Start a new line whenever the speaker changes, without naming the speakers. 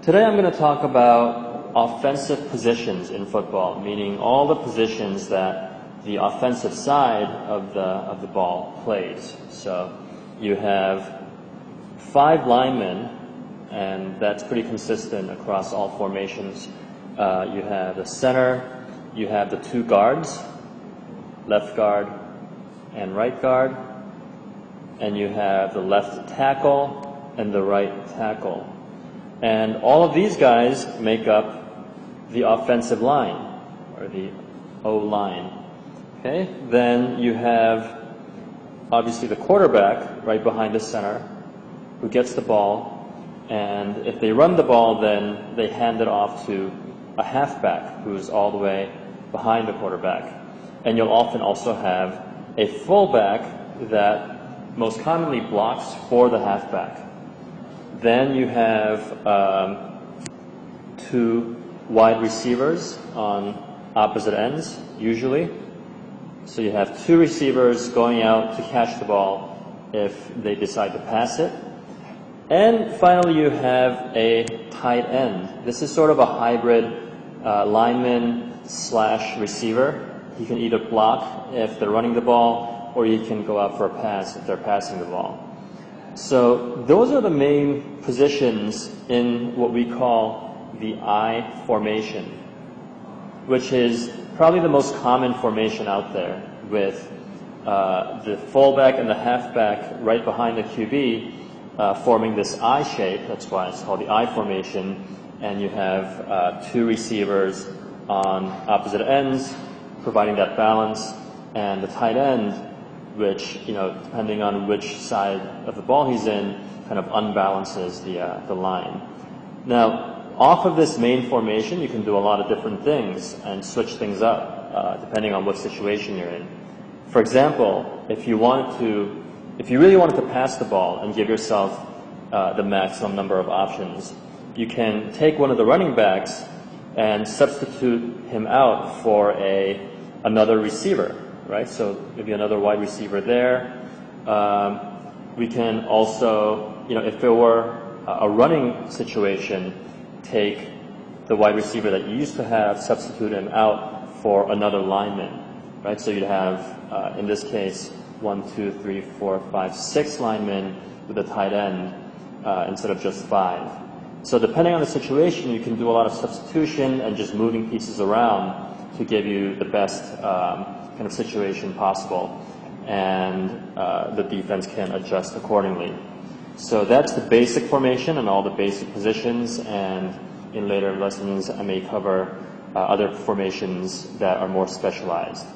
Today I'm going to talk about offensive positions in football, meaning all the positions that the offensive side of the ball plays. So you have 5 linemen, and that's pretty consistent across all formations. You have the center, you have the 2 guards, left guard and right guard, and you have the left tackle and the right tackle. And all of these guys make up the offensive line, or the O-line. Okay? Then you have, obviously, the quarterback right behind the center who gets the ball, and if they run the ball, then they hand it off to a halfback who's all the way behind the quarterback. And you'll often also have a fullback that most commonly blocks for the halfback. Then you have 2 wide receivers on opposite ends, usually. So you have 2 receivers going out to catch the ball if they decide to pass it. And finally, you have a tight end. This is sort of a hybrid lineman / receiver. He can either block if they're running the ball, or he can go out for a pass if they're passing the ball. So those are the main positions in what we call the I formation, which is probably the most common formation out there, with the fullback and the halfback right behind the QB forming this I shape. That's why it's called the I formation. And you have 2 receivers on opposite ends, providing that balance, and the tight end, which, depending on which side of the ball he's in, kind of unbalances the line. Now, off of this main formation, you can do a lot of different things and switch things up, depending on what situation you're in. For example, if you really wanted to pass the ball and give yourself the maximum number of options, you can take one of the running backs and substitute him out for another receiver. Right, so maybe another wide receiver there. We can also, if it were a running situation, take the wide receiver that you used to have, substitute him out for another lineman. Right, so you'd have, in this case, 1, 2, 3, 4, 5, 6 linemen with a tight end instead of just 5. So depending on the situation, you can do a lot of substitution and just moving pieces around to give you the best kind of situation possible, and the defense can adjust accordingly. So that's the basic formation and all the basic positions, and in later lessons I may cover other formations that are more specialized.